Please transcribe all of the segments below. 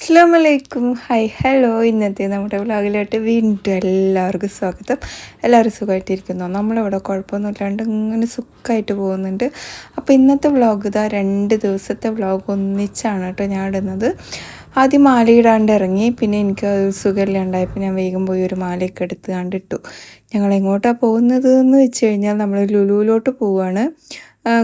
അസ്സലാമലൈക്കും. Hi hello. ഇന്നത്തെ നമ്മുടെ വ്ളോഗിലോട്ട് വീണ്ടും എല്ലാവർക്കും സ്വാഗതം. എല്ലാവരും സുഖമായിട്ടിരിക്കുന്നു. നമ്മളിവിടെ കുഴപ്പമൊന്നുമില്ലാണ്ട് ഇങ്ങനെ സുഖമായിട്ട് പോകുന്നുണ്ട്. അപ്പോൾ ഇന്നത്തെ വ്ളോഗ് ഇതാ 2 ദിവസത്തെ വ്ളോഗ് ഒന്നിച്ചാണ് കേട്ടോ ഞാൻ ഇടുന്നത്. ആദ്യം മാലയിടാണ്ട് ഇറങ്ങി, പിന്നെ എനിക്ക് സുഖമില്ലാണ്ടായപ്പോൾ ഞാൻ വേഗം പോയി ഒരു മാലയൊക്കെ എടുത്ത് കണ്ടിട്ടു. ഞങ്ങൾ എങ്ങോട്ടാണ് പോകുന്നത് എന്ന് വെച്ച് കഴിഞ്ഞാൽ നമ്മൾ ലുലുവിലോട്ട് പോവുകയാണ്.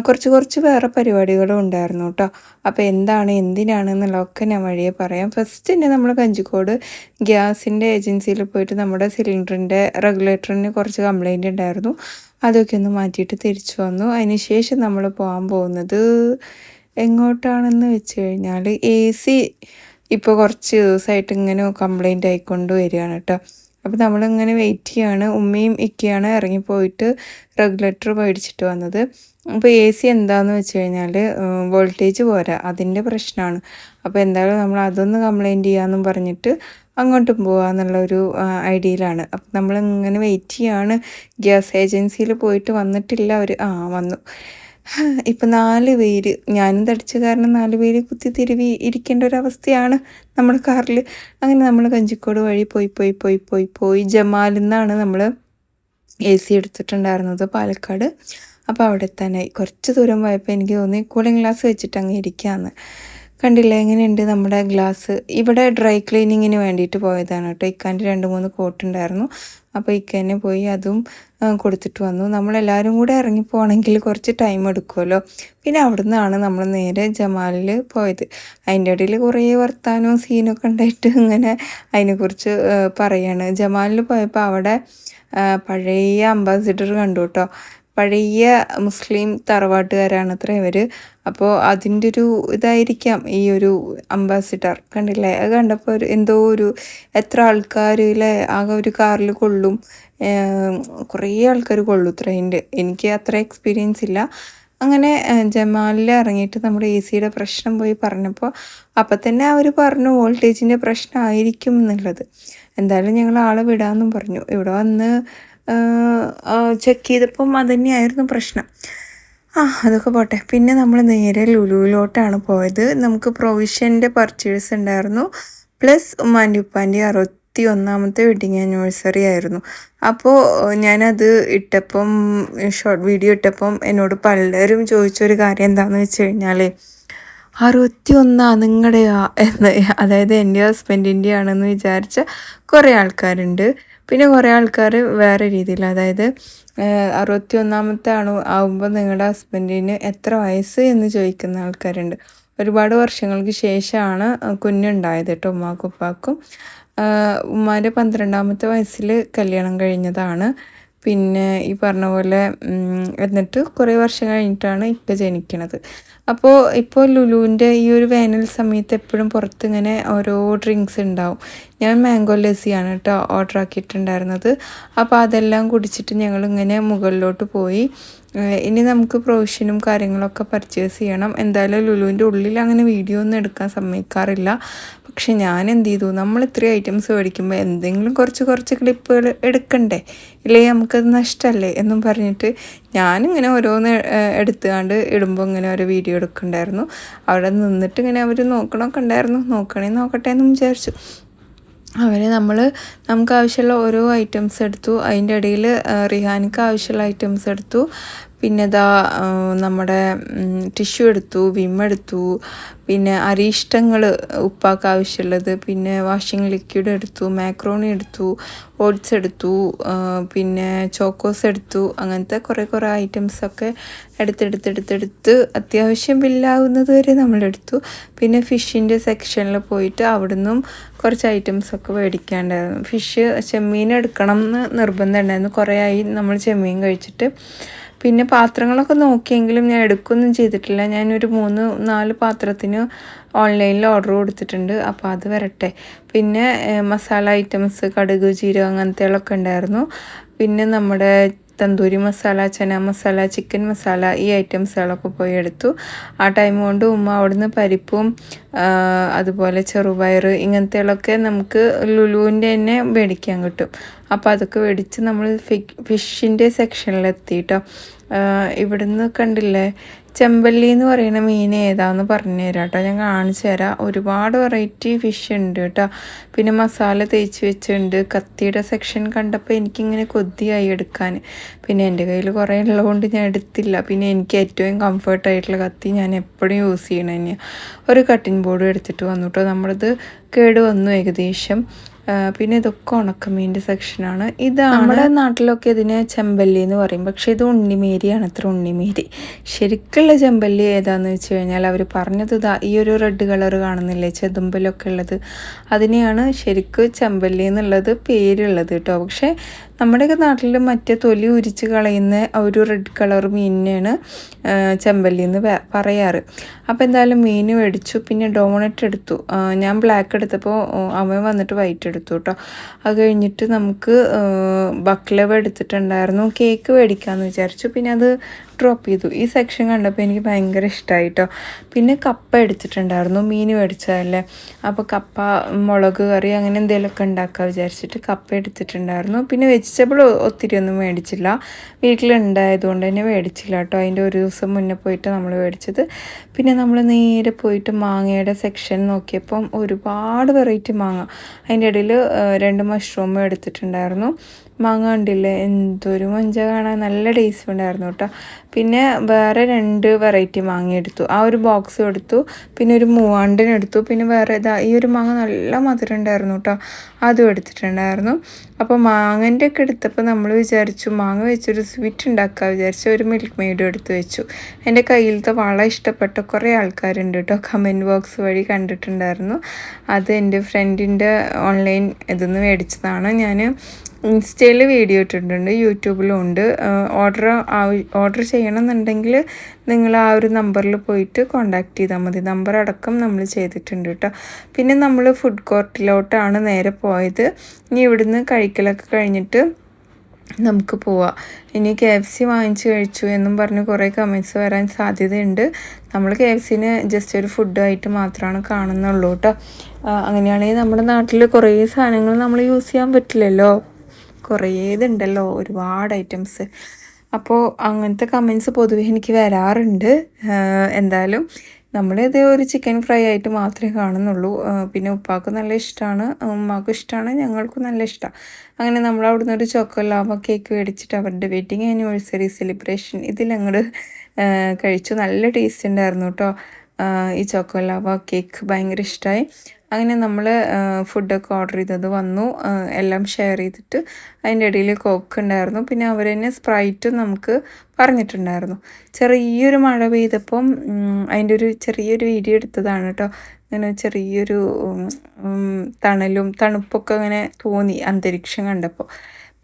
കുറച്ച് വേറെ പരിപാടികളും ഉണ്ടായിരുന്നു കേട്ടോ. അപ്പോൾ എന്തിനാണെന്നുള്ളതൊക്കെ ഞാൻ വഴിയെ പറയാം. ഫസ്റ്റ് തന്നെ നമ്മൾ കഞ്ചിക്കോട് ഗ്യാസിൻ്റെ ഏജൻസിയിൽ പോയിട്ട് നമ്മുടെ സിലിണ്ടറിൻ്റെ റെഗുലേറ്ററിന് കുറച്ച് കംപ്ലൈൻറ്റ് ഉണ്ടായിരുന്നു. അതൊക്കെ ഒന്ന് മാറ്റിയിട്ട് തിരിച്ചു വന്നു. അതിന് ശേഷം നമ്മൾ പോകാൻ പോകുന്നത് എങ്ങോട്ടാണെന്ന് വെച്ച് കഴിഞ്ഞാൽ AC ഇപ്പോൾ കുറച്ച് ദിവസമായിട്ട് ഇങ്ങനെ കംപ്ലൈൻ്റ് ആയിക്കൊണ്ട് വരികയാണ് കേട്ടോ. അപ്പോൾ നമ്മളിങ്ങനെ വെയിറ്റ് ചെയ്യാണ്. ഉമ്മയും ഇക്കയാണ് ഇറങ്ങിപ്പോയിട്ട് റെഗുലേറ്റർ മേടിച്ചിട്ട് വന്നത്. അപ്പോൾ AC എന്താണെന്ന് വെച്ച് കഴിഞ്ഞാൽ വോൾട്ടേജ് പോരാ, അതിൻ്റെ പ്രശ്നമാണ്. അപ്പോൾ എന്തായാലും നമ്മൾ അതൊന്ന് കംപ്ലൈൻറ്റ് ചെയ്യാമെന്നും പറഞ്ഞിട്ട് അങ്ങോട്ടും പോകാമെന്നുള്ളൊരു ഐഡിയയിലാണ്. അപ്പം നമ്മളിങ്ങനെ വെയിറ്റ് ചെയ്യാണ്. ഗ്യാസ് ഏജൻസിയിൽ പോയിട്ട് വന്നിട്ടില്ല അവർ. വന്നു. ഇപ്പം 4 പേര്, ഞാനും തടിച്ച കാരണം 4 പേര് കുത്തിത്തിരുവി ഇരിക്കേണ്ട ഒരവസ്ഥയാണ് നമ്മുടെ കാറിൽ. അങ്ങനെ നമ്മൾ കഞ്ചിക്കോട് വഴി പോയി ജമാലിൽ നിന്നാണ് നമ്മൾ AC എടുത്തിട്ടുണ്ടായിരുന്നത്, പാലക്കാട്. അപ്പോൾ അവിടെ എത്താനായി. കുറച്ച് ദൂരം പോയപ്പോൾ എനിക്ക് തോന്നി കൂളിംഗ് ഗ്ലാസ് വെച്ചിട്ട് അങ്ങ് ഇരിക്കാമെന്ന്. കണ്ടില്ല എങ്ങനെയുണ്ട് നമ്മുടെ ഗ്ലാസ്. ഇവിടെ ഡ്രൈ ക്ലീനിങ്ങിന് വേണ്ടിയിട്ട് പോയതാണ് കേട്ടോ. ഇക്കാൻ്റെ 2-3 കോട്ട് ഉണ്ടായിരുന്നു. അപ്പോൾ ഇക്കന്നെ പോയി അതും കൊടുത്തിട്ട് വന്നു. നമ്മളെല്ലാവരും കൂടെ ഇറങ്ങിപ്പോകണമെങ്കിൽ കുറച്ച് ടൈം എടുക്കുമല്ലോ. പിന്നെ അവിടെ നിന്നാണ് നമ്മൾ നേരെ ജമാലിൽ പോയത്. അതിൻ്റെ ഇടയിൽ കുറേ വർത്താനവും സീനൊക്കെ ഉണ്ടായിട്ട് ഇങ്ങനെ അതിനെക്കുറിച്ച് പറയാണ്. ജമാലിൽ പോയപ്പോൾ അവിടെ പഴയ അംബാസിഡർ കണ്ടു കേട്ടോ. പഴയ മുസ്ലിം തറവാട്ടുകാരാണ് അത്ര ഇവർ. അപ്പോൾ അതിൻ്റെ ഒരു ഇതായിരിക്കാം ഈ ഒരു അംബാസിഡർ. കണ്ടില്ലേ, അത് കണ്ടപ്പോൾ എത്ര ആൾക്കാർ അല്ലേ, ആകെ ഒരു കാറിൽ കൊള്ളും. കുറേ ആൾക്കാർ കൊള്ളും ട്രെയിനിൽ. എനിക്ക് അത്ര എക്സ്പീരിയൻസ് ഇല്ല. അങ്ങനെ ജമാലിൽ ഇറങ്ങിയിട്ട് നമ്മുടെ AC പ്രശ്നം പോയി പറഞ്ഞപ്പോൾ അപ്പം തന്നെ അവർ പറഞ്ഞു വോൾട്ടേജിൻ്റെ പ്രശ്നമായിരിക്കും എന്നുള്ളത്. എന്തായാലും ഞങ്ങൾ ആളെ വിടാമെന്നും പറഞ്ഞു. ഇവിടെ വന്ന് ചെക്ക് ചെയ്തപ്പം അതുതന്നെയായിരുന്നു പ്രശ്നം. അതൊക്കെ പോട്ടെ. പിന്നെ നമ്മൾ നേരെ ലുലുവിലോട്ടാണ് പോയത്. നമുക്ക് പ്രൊവിഷൻ്റെ പർച്ചേസ് ഉണ്ടായിരുന്നു. പ്ലസ് ഉമ്മാൻ്റെ ഉപ്പാൻ്റെ 61ാമത്തെ വെഡിങ് ആനിവേഴ്സറി ആയിരുന്നു. അപ്പോൾ ഞാനത് ഇട്ടപ്പം, ഷോർട്ട് വീഡിയോ ഇട്ടപ്പം എന്നോട് പലരും ചോദിച്ചൊരു കാര്യം എന്താണെന്ന് വെച്ച് കഴിഞ്ഞാൽ 61 നിങ്ങളുടെയാ എന്ന്. അതായത് എൻ്റെ ഹസ്ബൻഡിൻ്റെ ആണെന്ന് വിചാരിച്ച കുറേ ആൾക്കാരുണ്ട്. പിന്നെ കുറേ ആൾക്കാർ വേറെ രീതിയിൽ, അതായത് 61ാമത്തെ ആവുമ്പോൾ നിങ്ങളുടെ ഹസ്ബൻഡിന് എത്ര വയസ്സ് എന്ന് ചോദിക്കുന്ന ആൾക്കാരുണ്ട്. ഒരുപാട് വർഷങ്ങൾക്ക് ശേഷമാണ് കുഞ്ഞുണ്ടായത് കേട്ടോ ഉമ്മാക്കും ഉപ്പാക്കും. ഉമ്മാൻ്റെ 12ാമത്തെ വയസ്സിൽ കല്യാണം കഴിഞ്ഞതാണ്. പിന്നെ ഈ പറഞ്ഞ പോലെ എന്നിട്ട് കുറേ വർഷം കഴിഞ്ഞിട്ടാണ് ഇക്ക ജനിക്കണത്. ഇപ്പോൾ ലുലുവിൻ്റെ ഈ ഒരു വേനൽ സമയത്ത് എപ്പോഴും പുറത്ത് ഇങ്ങനെ ഓരോ ഡ്രിങ്ക്സ് ഉണ്ടാവും. ഞാൻ മാംഗോ ലസ്സിയാണ് കേട്ടോ ഓർഡർ ആക്കിയിട്ടുണ്ടായിരുന്നത്. അപ്പോൾ അതെല്ലാം കുടിച്ചിട്ട് ഞങ്ങളിങ്ങനെ മുകളിലോട്ട് പോയി. ഇനി നമുക്ക് പ്രൊവിഷനും കാര്യങ്ങളൊക്കെ പർച്ചേസ് ചെയ്യണം. എന്തായാലും ലുലുവിൻ്റെ ഉള്ളിൽ അങ്ങനെ വീഡിയോ ഒന്നും എടുക്കാൻ സമ്മതിക്കാറില്ല. പക്ഷെ ഞാൻ എന്ത് ചെയ്തു, നമ്മൾ ഇത്രയും ഐറ്റംസ് മേടിക്കുമ്പോൾ എന്തെങ്കിലും കുറച്ച് ക്ലിപ്പുകൾ എടുക്കണ്ടേ, ഇല്ലെങ്കിൽ നമുക്കത് നഷ്ടമല്ലേ എന്നും പറഞ്ഞിട്ട് ഞാനിങ്ങനെ ഓരോന്ന് എടുത്തുകൊണ്ട് ഇടുമ്പോൾ ഇങ്ങനെ ഓരോ വീഡിയോ എടുക്കുന്നുണ്ടായിരുന്നു. അവിടെ നിന്നിട്ട് ഇങ്ങനെ അവർ നോക്കണമൊക്കെ ഉണ്ടായിരുന്നു. നോക്കട്ടെ എന്ന് വിചാരിച്ചു. നമുക്ക് ആവശ്യമുള്ള ഓരോ ഐറ്റംസ് എടുത്തു. അതിൻ്റെ ഇടയിൽ റിഹാനിക്ക് ആവശ്യമുള്ള ഐറ്റംസ് എടുത്തു. പിന്നെ നമ്മുടെ ടിഷ്യൂ എടുത്തു, വിം എടുത്തു, പിന്നെ അരിഷ്ടങ്ങൾ ഉപ്പാക്ക് ആവശ്യമുള്ളത്, പിന്നെ വാഷിംഗ് ലിക്വിഡ് എടുത്തു, മാക്രോണി എടുത്തു, ഓട്സ് എടുത്തു, പിന്നെ ചോക്കോസ് എടുത്തു. അങ്ങനത്തെ കുറേ ഐറ്റംസൊക്കെ എടുത്ത് അത്യാവശ്യം ബില്ലാവുന്നത് വരെ നമ്മളെടുത്തു. പിന്നെ ഫിഷിൻ്റെ സെക്ഷനിൽ പോയിട്ട് അവിടുന്നും കുറച്ച് ഐറ്റംസൊക്കെ മേടിക്കാണ്ടായിരുന്നു. ചെമ്മീൻ എടുക്കണം എന്ന് നിർബന്ധം ഉണ്ടായിരുന്നു. കുറേ ആയി നമ്മൾ ചെമ്മീൻ കഴിച്ചിട്ട്. പിന്നെ പാത്രങ്ങളൊക്കെ നോക്കിയെങ്കിലും ഞാൻ എടുക്കുകയൊന്നും ചെയ്തിട്ടില്ല. ഞാനൊരു 3-4 പാത്രത്തിന് ഓൺലൈനിൽ ഓർഡർ കൊടുത്തിട്ടുണ്ട്. അപ്പോൾ അത് വരട്ടെ. പിന്നെ മസാല ഐറ്റംസ്, കടുക്, ജീരകം അങ്ങനത്തെകളൊക്കെ ഉണ്ടായിരുന്നു. പിന്നെ നമ്മുടെ തന്തൂരി മസാല, ചന മസാല, ചിക്കൻ മസാല, ഈ ഐറ്റംസുകളൊക്കെ പോയി എടുത്തു. ആ ടൈം കൊണ്ട് ഉമ്മ അവിടുന്ന് പരിപ്പും അതുപോലെ ചെറുപയർ ഇങ്ങനത്തെകളൊക്കെ നമുക്ക് ലുലുവിൻ്റെ തന്നെ മേടിക്കാൻ കിട്ടും. അപ്പോൾ അതൊക്കെ മേടിച്ച് നമ്മൾ ഫിഷിൻ്റെ സെക്ഷനിലെത്തി കേട്ടോ. ഇവിടുന്ന് കണ്ടില്ലേ ചെമ്പല്ലി എന്ന് പറയുന്ന മീൻ ഏതാന്ന് പറഞ്ഞു തരാം കേട്ടോ. ഞാൻ കാണിച്ചു തരാം. ഒരുപാട് വെറൈറ്റി ഫിഷ് ഉണ്ട് കേട്ടോ. പിന്നെ മസാല തേച്ച് വെച്ചിട്ടുണ്ട്. കത്തിയുടെ സെക്ഷൻ കണ്ടപ്പോൾ എനിക്കിങ്ങനെ കൊതിയായി എടുക്കാൻ. പിന്നെ എൻ്റെ കയ്യിൽ കുറേ ഉള്ളതുകൊണ്ട് ഞാൻ എടുത്തില്ല. പിന്നെ എനിക്ക് ഏറ്റവും കംഫർട്ടായിട്ടുള്ള കത്തി ഞാൻ എപ്പോഴും യൂസ് ചെയ്യണ തന്നെയാണ്. ഒരു കട്ടിംഗ് ബോർഡ് എടുത്തിട്ട് വന്നു കേട്ടോ. നമ്മളത് കേട് വന്നു ഏകദേശം. പിന്നെ ഇതൊക്കെ ഉണക്കമീൻ്റെ സെക്ഷനാണ്. ഇതാണ് നമ്മുടെ നാട്ടിലൊക്കെ ഇതിന് ചെമ്പല്ലി എന്ന് പറയും. പക്ഷേ ഇത് ഉണ്ണിമേരിയാണ്. അത്ര ഉണ്ണിമേരി. ശരിക്കുള്ള ചെമ്പല്ലി ഏതാണെന്ന് വെച്ച് കഴിഞ്ഞാൽ അവർ പറഞ്ഞത് ഈ ഒരു റെഡ് കളർ കാണുന്നില്ലേ ചെതുമ്പലൊക്കെ ഉള്ളത്, അതിനെയാണ് ശരിക്കും ചെമ്പല്ലി എന്നുള്ളത് പേരുള്ളത് കേട്ടോ. പക്ഷേ നമ്മുടെയൊക്കെ നാട്ടിൽ മറ്റേ തൊലി ഉരിച്ച് കളയുന്ന ഒരു റെഡ് കളർ മീനിനെയാണ് ചെമ്പല്ലി എന്ന് പറയാറ്. അപ്പോൾ എന്തായാലും മീൻ മേടിച്ചു. പിന്നെ ഡോണറ്റ് എടുത്തു. ഞാൻ ബ്ലാക്ക് എടുത്തപ്പോൾ അവൻ വന്നിട്ട് വൈറ്റ് എടുത്തു കേട്ടോ. അത് കഴിഞ്ഞിട്ട് നമുക്ക് ബക്ലവ എടുത്തിട്ടുണ്ടായിരുന്നു. കേക്ക് മേടിക്കാമെന്ന് വിചാരിച്ചു. പിന്നെ അത് ഡ്രോപ്പ് ചെയ്തു. ഈ സെക്ഷൻ കണ്ടപ്പോൾ എനിക്ക് ഭയങ്കര ഇഷ്ടമായി കേട്ടോ. പിന്നെ കപ്പ എടുത്തിട്ടുണ്ടായിരുന്നു. മീൻ മേടിച്ചതല്ലേ, അപ്പോൾ കപ്പ മുളക് കറി അങ്ങനെ എന്തെങ്കിലുമൊക്കെ ഉണ്ടാക്കാൻ വിചാരിച്ചിട്ട് കപ്പ എടുത്തിട്ടുണ്ടായിരുന്നു. പിന്നെ വെജിറ്റബിൾ ഒത്തിരി ഒന്നും മേടിച്ചില്ല, വീട്ടിലുണ്ടായതുകൊണ്ട് തന്നെ മേടിച്ചില്ല കേട്ടോ. അതിൻ്റെ ഒരു ദിവസം മുന്നേ പോയിട്ട് നമ്മൾ മേടിച്ചത്. പിന്നെ നമ്മൾ നേരെ പോയിട്ട് മാങ്ങയുടെ സെക്ഷൻ നോക്കിയപ്പം ഒരുപാട് വെറൈറ്റി മാങ്ങ. അതിൻ്റെ ഇടയിൽ 2 മഷ്റൂം എടുത്തിട്ടുണ്ടായിരുന്നു. മാങ്ങ കണ്ടില്ലേ എന്തൊരു മഞ്ച കാണാൻ, നല്ല ടേസ്റ്റ് ഉണ്ടായിരുന്നു കേട്ടോ. പിന്നെ വേറെ 2 വെറൈറ്റി മാങ്ങ എടുത്തു. ആ ഒരു ബോക്സും എടുത്തു. പിന്നെ ഒരു മൂവാണ്ടിനെടുത്തു. പിന്നെ വേറെ ഈ ഒരു മാങ്ങ നല്ല മധുരം ഉണ്ടായിരുന്നു കേട്ടോ, അതും എടുത്തിട്ടുണ്ടായിരുന്നു. അപ്പോൾ മാങ്ങൻ്റെ ഒക്കെ എടുത്തപ്പോൾ നമ്മൾ വിചാരിച്ചു മാങ്ങ വെച്ചൊരു സ്വീറ്റ് ഉണ്ടാക്കാൻ വിചാരിച്ചു. ഒരു മിൽക്ക് മെയ്ഡും എടുത്ത് വെച്ചു. എൻ്റെ കയ്യിലത്തെ വളരെ ഇഷ്ടപ്പെട്ട കുറേ ആൾക്കാരുണ്ട് കേട്ടോ, കമൻറ്റ് ബോക്സ് വഴി കണ്ടിട്ടുണ്ടായിരുന്നു. അത് എൻ്റെ ഫ്രണ്ടിൻ്റെ ഓൺലൈൻ ഇതിന്ന് മേടിച്ചതാണ്. ഞാൻ ഇൻസ്റ്റയിൽ വീഡിയോ ഇട്ടിട്ടുണ്ട്, യൂട്യൂബിലും ഉണ്ട്. ഓർഡർ ചെയ്യണമെന്നുണ്ടെങ്കിൽ നിങ്ങൾ ആ ഒരു നമ്പറിൽ പോയിട്ട് കോണ്ടാക്ട് ചെയ്താൽ മതി. നമ്പർ അടക്കം നമ്മൾ ചെയ്തിട്ടുണ്ട് കേട്ടോ. പിന്നെ നമ്മൾ ഫുഡ് കോർട്ടിലോട്ടാണ് നേരെ പോയത്. ഇനി ഇവിടുന്ന് കഴിക്കലൊക്കെ കഴിഞ്ഞിട്ട് നമുക്ക് പോവാം. ഇനി KFC വാങ്ങിച്ച് കഴിച്ചു എന്നും പറഞ്ഞ് കുറേ കമൻറ്റ്സ് വരാൻ സാധ്യതയുണ്ട്. നമ്മൾ KFCനെ ജസ്റ്റ് ഒരു ഫുഡായിട്ട് മാത്രമാണ് കാണുന്നുള്ളൂ കേട്ടോ. അങ്ങനെയാണെങ്കിൽ നമ്മുടെ നാട്ടിൽ കുറേ സാധനങ്ങൾ നമ്മൾ യൂസ് ചെയ്യാൻ പറ്റില്ലല്ലോ, കുറേ ഇതുണ്ടല്ലോ, ഒരുപാട് ഐറ്റംസ്. അപ്പോൾ അങ്ങനത്തെ കമൻറ്റ്സ് പൊതുവെ എനിക്ക് വരാറുണ്ട്. എന്തായാലും നമ്മളിത് ഒരു ചിക്കൻ ഫ്രൈ ആയിട്ട് മാത്രമേ കാണുന്നുള്ളൂ. പിന്നെ ഉപ്പാക്ക് നല്ല ഇഷ്ടമാണ്, ഉമ്മാക്കും ഇഷ്ടമാണ്, ഞങ്ങൾക്കും നല്ല ഇഷ്ടമാണ്. അങ്ങനെ നമ്മൾ അവിടുന്ന് ഒരു ചോക്കോലാവ കേക്ക് മേടിച്ചിട്ട് അവരുടെ വെഡിങ് ആനിവേഴ്സറി സെലിബ്രേഷൻ ഇതിലങ്ങോട്ട് കഴിച്ചു. നല്ല ടേസ്റ്റ് ഉണ്ടായിരുന്നു കേട്ടോ. ഈ ചോക്കോലാവ കേക്ക് ഭയങ്കര ഇഷ്ടമായി. അങ്ങനെ നമ്മൾ ഫുഡൊക്കെ ഓർഡർ ചെയ്തത് വന്നു. എല്ലാം ഷെയർ ചെയ്തിട്ട് അതിൻ്റെ ഇടയിൽ കോക്ക് ഉണ്ടായിരുന്നു. പിന്നെ അവർ തന്നെ സ്പ്രൈറ്റും നമുക്ക് പറഞ്ഞിട്ടുണ്ടായിരുന്നു. ചെറിയൊരു മഴ പെയ്തപ്പം അതിൻ്റെ ഒരു ചെറിയൊരു വീഡിയോ എടുത്തതാണ് കേട്ടോ. അങ്ങനെ ചെറിയൊരു തണുപ്പൊക്കെ അങ്ങനെ തോന്നി അന്തരീക്ഷം കണ്ടപ്പോൾ.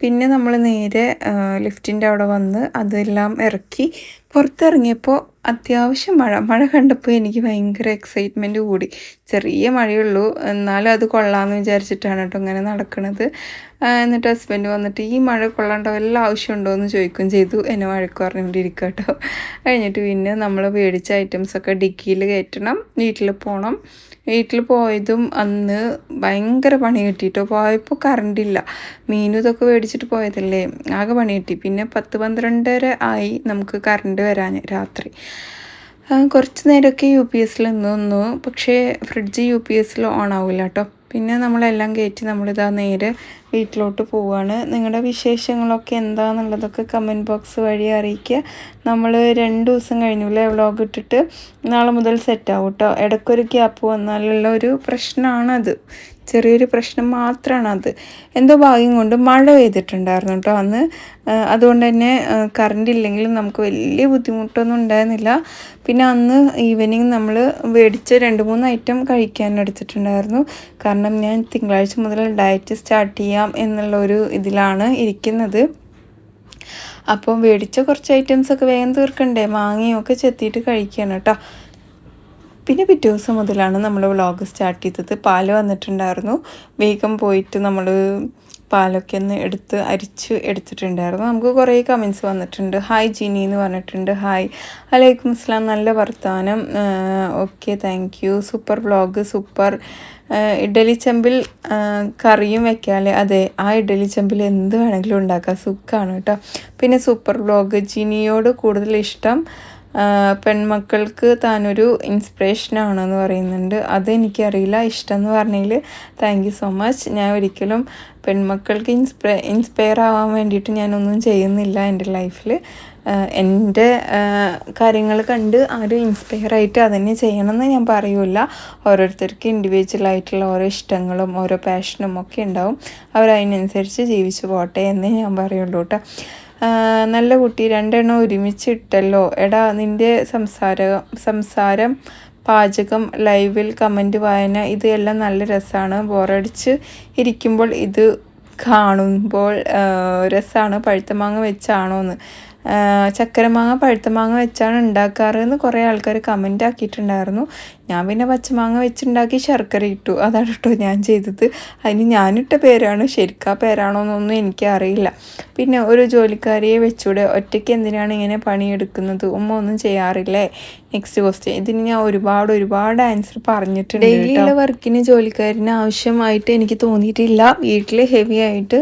പിന്നെ നമ്മൾ നേരെ ലിഫ്റ്റിൻ്റെ അവിടെ വന്ന് അതെല്ലാം ഇറക്കി പുറത്തിറങ്ങിയപ്പോൾ അത്യാവശ്യം മഴ കണ്ടപ്പോൾ എനിക്ക് ഭയങ്കര എക്സൈറ്റ്മെൻറ്റ് കൂടി. ചെറിയ മഴയുള്ളൂ, എന്നാലും അത് കൊള്ളാമെന്ന് വിചാരിച്ചിട്ടാണ് കേട്ടോ ഇങ്ങനെ നടക്കുന്നത്. എന്നിട്ട് ഹസ്ബൻഡ് വന്നിട്ട് ഈ മഴ കൊള്ളാണ്ട വല്ല ആവശ്യമുണ്ടോ എന്ന് ചോദിക്കുകയും ചെയ്തു. എന്നെ വഴക്ക് പറഞ്ഞുകൊണ്ടിരിക്കുക കേട്ടോ. കഴിഞ്ഞിട്ട് പിന്നെ നമ്മൾ മേടിച്ച ഐറ്റംസൊക്കെ ഡിക്കിയിൽ കയറ്റണം, വീട്ടിൽ പോകണം. വീട്ടിൽ പോയതും അന്ന് ഭയങ്കര പണി കിട്ടിയിട്ടോ. പോയപ്പോൾ കറണ്ടില്ല, മീനും ഇതൊക്കെ മേടിച്ചിട്ട് പോയതല്ലേ, ആകെ പണി കിട്ടി. പിന്നെ 10-12 ആയി നമുക്ക് കറണ്ട് വരാൻ രാത്രി. കുറച്ച് നേരമൊക്കെ UPS നിന്നു, പക്ഷേ ഫ്രിഡ്ജ് UPS ഓൺ ആവില്ല കേട്ടോ. പിന്നെ നമ്മളെല്ലാം കയറ്റി നമ്മളിതാ നേരെ വീട്ടിലോട്ട് പോവുകയാണ്. നിങ്ങളുടെ വിശേഷങ്ങളൊക്കെ എന്താണെന്നുള്ളതൊക്കെ കമൻറ്റ് ബോക്സ് വഴി അറിയിക്കുക. നമ്മൾ 2 ദിവസം കഴിഞ്ഞില്ലേ വ്ളോഗ് ഇട്ടിട്ട്, നാളെ മുതൽ സെറ്റാവും കേട്ടോ. ഇടയ്ക്കൊരു ഗ്യാപ്പ് വന്നാലുള്ള ഒരു പ്രശ്നമാണത്, ചെറിയൊരു പ്രശ്നം മാത്രമാണ് അത്. എന്തോ ഭാഗ്യം കൊണ്ട് മഴ പെയ്തിട്ടുണ്ടായിരുന്നു കേട്ടോ അന്ന്. അതുകൊണ്ട് തന്നെ കറണ്ട് ഇല്ലെങ്കിലും നമുക്ക് വലിയ ബുദ്ധിമുട്ടൊന്നും ഉണ്ടായിരുന്നില്ല. പിന്നെ അന്ന് ഈവനിങ് നമ്മൾ മേടിച്ച 2-3 ഐറ്റം കഴിക്കാൻ എടുത്തിട്ടുണ്ടായിരുന്നു. കാരണം ഞാൻ തിങ്കളാഴ്ച മുതൽ ഡയറ്റ് സ്റ്റാർട്ട് ചെയ്യാം എന്നുള്ള ഒരു ഇതിലാണ് ഇരിക്കുന്നത്. അപ്പോൾ മേടിച്ച കുറച്ച് ഐറ്റംസൊക്കെ വേഗം തീർക്കണ്ടേ, മാങ്ങയൊക്കെ ചെത്തിയിട്ട് കഴിക്കുകയാണ് കേട്ടോ. പിന്നെ പിറ്റേ ദിവസം മുതലാണ് നമ്മൾ വ്ളോഗ് സ്റ്റാർട്ട് ചെയ്തത്. പാല് വന്നിട്ടുണ്ടായിരുന്നു, വേഗം പോയിട്ട് നമ്മൾ പാലൊക്കെ ഒന്ന് അരിച്ച് എടുത്തിട്ടുണ്ടായിരുന്നു. നമുക്ക് കുറേ കമൻറ്റ്സ് വന്നിട്ടുണ്ട്. ഹായ് ജിനി എന്ന് പറഞ്ഞിട്ടുണ്ട്. ഹായ്, വലൈക്കും അസ്സലാം, നല്ല വർത്താനം, okay thank you, super vlog, super. Idli ചെമ്പിൽ കറിയും വെക്കാമല്ലേ? അതെ, ആ ഇഡ്ഡലി ചെമ്പിൽ എന്ത് വേണമെങ്കിലും ഉണ്ടാക്കാം, സുഖമാണ് കേട്ടോ. പിന്നെ സൂപ്പർ വ്ളോഗ്, ജിനിയോട് കൂടുതൽ ഇഷ്ടം പെൺമക്കൾക്ക് താനൊരു ഇൻസ്പിറേഷനാണെന്ന് പറയുന്നുണ്ട്. അതെനിക്കറിയില്ല. ഇഷ്ടമെന്ന് പറഞ്ഞതിൽ താങ്ക് യു സോ മച്ച്. ഞാൻ ഒരിക്കലും പെൺമക്കൾക്ക് ഇൻസ്പയർ ആവാൻ വേണ്ടിയിട്ട് ഞാനൊന്നും ചെയ്യുന്നില്ല എൻ്റെ ലൈഫിൽ. എൻ്റെ കാര്യങ്ങൾ കണ്ട് ആരും ഇൻസ്പയറായിട്ട് അതന്നെ ചെയ്യണമെന്ന് ഞാൻ പറയൂല. ഓരോരുത്തർക്ക് ഇൻഡിവിജ്വലായിട്ടുള്ള ഓരോ ഇഷ്ടങ്ങളും ഓരോ പാഷനും ഒക്കെ ഉണ്ടാവും. അവരതിനനുസരിച്ച് ജീവിച്ചു പോട്ടെ എന്നേ ഞാൻ പറയുള്ളൂ കേട്ടോ. നല്ല കുട്ടി, 2 എണ്ണം ഒരുമിച്ചിട്ടല്ലോ. എടാ നിൻ്റെ സംസാരം, പാചകം, ലൈവിൽ കമൻറ്റ്, വായന ഇത് എല്ലാം നല്ല രസമാണ്. ബോറടിച്ച് ഇരിക്കുമ്പോൾ ഇത് കാണുമ്പോൾ രസമാണ്. പഴുത്ത മാങ്ങ വെച്ചാണോന്ന്. ചക്കരമാങ്ങ പഴുത്ത മാങ്ങ വെച്ചാണ് ഉണ്ടാക്കാറ് എന്ന് കുറേ ആൾക്കാർ കമൻ്റ് ആക്കിയിട്ടുണ്ടായിരുന്നു. ഞാൻ പിന്നെ പച്ചമാങ്ങ വെച്ചുണ്ടാക്കി ശർക്കര ഇട്ടു. അതാണ് കേട്ടോ ഞാൻ ചെയ്തത്. അതിന് ഞാനിട്ട പേരാണ്, ശരിക്കാ പേരാണോ എന്നൊന്നും എനിക്കറിയില്ല. പിന്നെ ഒരു ജോലിക്കാരിയെ വെച്ചൂടെ, ഒറ്റയ്ക്ക് എന്തിനാണ് ഇങ്ങനെ പണിയെടുക്കുന്നത്, ഉമ്മ ഒന്നും ചെയ്യാറില്ലേ? Next question. ഇതിന് ഞാൻ ഒരുപാട് ആൻസർ പറഞ്ഞിട്ടുണ്ട്. ഡെയിലിയുള്ള വർക്കിന് ജോലിക്കാരന് ആവശ്യമായിട്ട് എനിക്ക് തോന്നിയിട്ടില്ല. വീട്ടിൽ ഹെവി ആയിട്ട്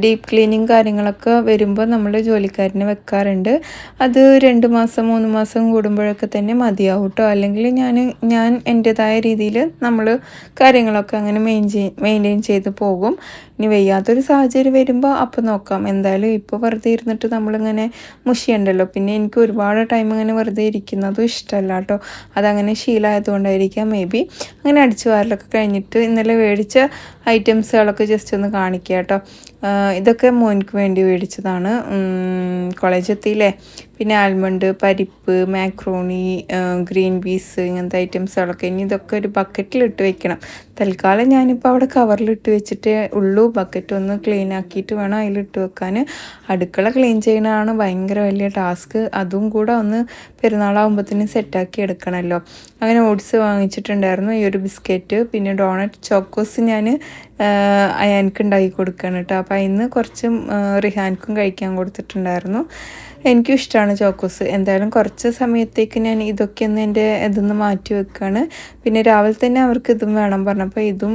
ഡീപ്പ് ക്ലീനിങ് കാര്യങ്ങളൊക്കെ വരുമ്പോൾ നമ്മൾ ജോലിക്കാരനെ വെക്കാറുണ്ട്. അത് 2 മാസം 3 മാസം കൂടുമ്പോഴൊക്കെ തന്നെ മതിയാവും കേട്ടോ. അല്ലെങ്കിൽ ഞാൻ എൻ്റെതായ രീതിയിൽ നമ്മൾ കാര്യങ്ങളൊക്കെ അങ്ങനെ മെയിൻറ്റെയിൻ ചെയ്ത് പോകും. ഇനി വയ്യാത്തൊരു സാഹചര്യം വരുമ്പോൾ അപ്പോൾ നോക്കാം. എന്തായാലും ഇപ്പോൾ വെറുതെ ഇരുന്നിട്ട് നമ്മളിങ്ങനെ മുഷിയുണ്ടല്ലോ. പിന്നെ എനിക്ക് ഒരുപാട് ടൈം ഇങ്ങനെ വെറുതെ ഇരിക്കുന്നതും ഇഷ്ടമല്ല കേട്ടോ. അതങ്ങനെ ശീലമായതുകൊണ്ടായിരിക്കാം മേ ബി. അങ്ങനെ അടിച്ചു വാരലൊക്കെ കഴിഞ്ഞിട്ട് ഇന്നലെ മേടിച്ച ഐറ്റംസുകളൊക്കെ ജസ്റ്റ് ഒന്ന് കാണിക്കുക കേട്ടോ. ഇതൊക്കെ മോനിക്ക് വേണ്ടി മേടിച്ചതാണ്. കോളേജ് എത്തിയില്ലേ. പിന്നെ ആൽമണ്ട്, പരിപ്പ്, മാക്രോണി, ഗ്രീൻ പീസ്, ഇങ്ങനത്തെ ഐറ്റംസുകളൊക്കെ. ഇനി ഇതൊക്കെ ഒരു ബക്കറ്റിലിട്ട് വെക്കണം. തൽക്കാലം ഞാനിപ്പോൾ അവിടെ കവറിലിട്ട് വെച്ചിട്ടേ ഉള്ളൂ. ബക്കറ്റ് ഒന്ന് ക്ലീൻ ആക്കിയിട്ട് വേണം അതിലിട്ട് വെക്കാൻ. അടുക്കള ക്ലീൻ ചെയ്യുന്നതാണ് ഭയങ്കര വലിയ ടാസ്ക്. അതും കൂടെ ഒന്ന് പെരുന്നാളാകുമ്പോഴത്തേനും സെറ്റാക്കി എടുക്കണമല്ലോ. അങ്ങനെ ഓട്സ് വാങ്ങിച്ചിട്ടുണ്ടായിരുന്നു, ഈ ഒരു ബിസ്ക്കറ്റ്, പിന്നെ ഡോണറ്റ്, ചോക്കോസ് ഞാൻ അയാൻക്ക് ഉണ്ടാക്കി കൊടുക്കുകയാണ് കേട്ടോ. അപ്പോൾ അതിന് കുറച്ചും റിഹാൻക്കും കഴിക്കാൻ കൊടുത്തിട്ടുണ്ടായിരുന്നു. എനിക്കും ഇഷ്ടമാണ് ചോക്കോസ്. എന്തായാലും കുറച്ച് സമയത്തേക്ക് ഞാൻ ഇതൊക്കെ ഒന്ന് എൻ്റെ ഇതൊന്ന് മാറ്റി വെക്കുകയാണ്. പിന്നെ രാവിലെ തന്നെ അവർക്ക് ഇതും വേണം പറഞ്ഞപ്പോൾ ഇതും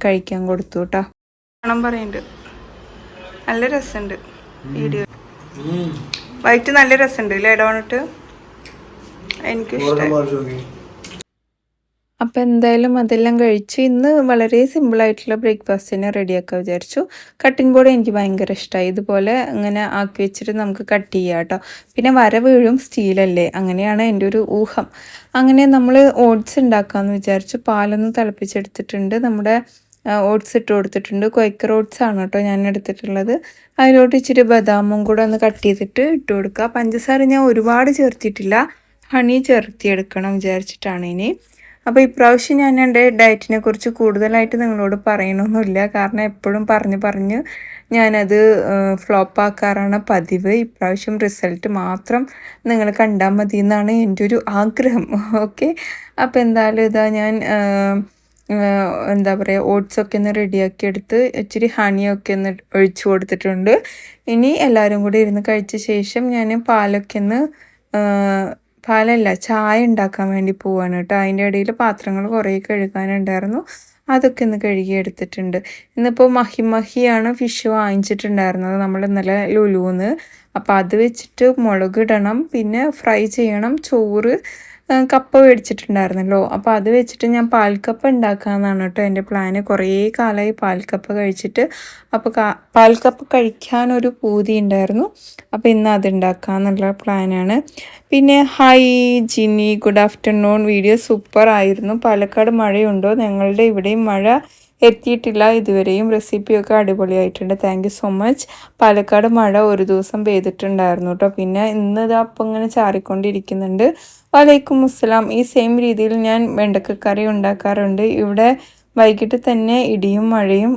കഴിക്കാൻ കൊടുത്തു കേട്ടോ. വേണം പറയുന്നുണ്ട്. നല്ല രസമുണ്ട് വീഡിയോ. വൈറ്റ് നല്ല രസമുണ്ട് അല്ലേ ഡോണറ്റ്? എനിക്കിഷ്ടമായി. അപ്പോൾ എന്തായാലും അതെല്ലാം കഴിച്ച് ഇന്ന് വളരെ സിമ്പിളായിട്ടുള്ള ബ്രേക്ക്ഫാസ്റ്റ് തന്നെ റെഡിയാക്കാൻ വിചാരിച്ചു. കട്ടിംഗ് ബോർഡ് എനിക്ക് ഭയങ്കര ഇഷ്ടമായി. ഇതുപോലെ ഇങ്ങനെ ആക്കി വെച്ചിട്ട് നമുക്ക് കട്ട് ചെയ്യാം കേട്ടോ. പിന്നെ വര വീഴും, സ്റ്റീലല്ലേ, അങ്ങനെയാണ് എൻ്റെ ഒരു ഊഹം. അങ്ങനെ നമ്മൾ ഓട്സ് ഉണ്ടാക്കാമെന്ന് വിചാരിച്ചു. പാലൊന്ന് തിളപ്പിച്ചെടുത്തിട്ടുണ്ട്. നമ്മുടെ ഓട്സ് ഇട്ട് കൊടുത്തിട്ടുണ്ട്. ക്വൈക്കർ ഓട്സ് ആണ് കേട്ടോ ഞാൻ എടുത്തിട്ടുള്ളത്. അതിലോട്ട് ഇച്ചിരി ബദാമും കൂടെ ഒന്ന് കട്ട് ചെയ്തിട്ട് ഇട്ട് കൊടുക്കുക. പഞ്ചസാര ഞാൻ ഒരുപാട് ചേർത്തിട്ടില്ല, ഹണി ചേർത്തിയെടുക്കണം വിചാരിച്ചിട്ടാണ് ഇനി. അപ്പോൾ ഇപ്രാവശ്യം ഞാൻ എൻ്റെ ഡയറ്റിനെ കുറിച്ച് കൂടുതലായിട്ട് നിങ്ങളോട് പറയണമെന്നില്ല. കാരണം എപ്പോഴും പറഞ്ഞ് ഞാനത് ഫ്ലോപ്പ് ആക്കാറാണ് പതിവ്. ഇപ്രാവശ്യം റിസൾട്ട് മാത്രം നിങ്ങൾ കണ്ടാൽ മതി എന്നാണ് എൻ്റെ ഒരു ആഗ്രഹം. ഓക്കെ, അപ്പോൾ എന്തായാലും ഇതാ ഞാൻ എന്താ പറയുക, ഓട്സൊക്കെ ഒന്ന് റെഡിയാക്കി എടുത്ത് ഇച്ചിരി ഹണിയൊക്കെ ഒന്ന് ഒഴിച്ചു കൊടുത്തിട്ടുണ്ട്. ഇനി എല്ലാവരും കൂടി ഇരുന്ന് കഴിച്ച ശേഷം ഞാൻ പാലല്ല ചായ ഉണ്ടാക്കാൻ വേണ്ടി പോവാണ് കേട്ടോ. അതിൻ്റെ ഇടയിൽ പാത്രങ്ങൾ കുറേ കഴുകാനുണ്ടായിരുന്നു, അതൊക്കെ ഒന്ന് കഴുകി എടുത്തിട്ടുണ്ട്. ഇന്നിപ്പോൾ മഹിയാണ് ഫിഷ് വാങ്ങിച്ചിട്ടുണ്ടായിരുന്നത് നമ്മൾ ഇന്നലെ ലുലുന്ന്. അപ്പോൾ അത് വെച്ചിട്ട് മുളകിടണം, പിന്നെ ഫ്രൈ ചെയ്യണം. ചോറ് കപ്പ മേടിച്ചിട്ടുണ്ടായിരുന്നല്ലോ, അപ്പോൾ അത് വെച്ചിട്ട് ഞാൻ പാൽക്കപ്പ ഉണ്ടാക്കാമെന്നാണ് കേട്ടോ എൻ്റെ പ്ലാന്. കുറേ കാലമായി പാൽക്കപ്പ കഴിച്ചിട്ട്. അപ്പോൾ പാൽക്കപ്പ കഴിക്കാനൊരു പൂതി ഉണ്ടായിരുന്നു. അപ്പോൾ ഇന്ന് അത് ഉണ്ടാക്കാമെന്നുള്ള പ്ലാനാണ്. പിന്നെ hi Jini, good afternoon. Video super ആയിരുന്നു. പാലക്കാട് മഴയുണ്ടോ? ഞങ്ങളുടെ ഇവിടെയും മഴ എത്തിയിട്ടില്ല ഇതുവരെയും. റെസിപ്പിയൊക്കെ അടിപൊളിയായിട്ടുണ്ട്. Thank you so much. Palakkad മഴ ഒരു ദിവസം പെയ്തിട്ടുണ്ടായിരുന്നു കേട്ടോ. പിന്നെ ഇന്ന് ഇതാ അപ്പം ഇങ്ങനെ ചാറിക്കൊണ്ടിരിക്കുന്നുണ്ട്. വലൈക്കും അസ്സലാം. ഈ സെയിം രീതിയിൽ ഞാൻ വെണ്ടക്കക്കറി ഉണ്ടാക്കാറുണ്ട്. ഇവിടെ വൈകിട്ട് തന്നെ ഇടിയും മഴയും.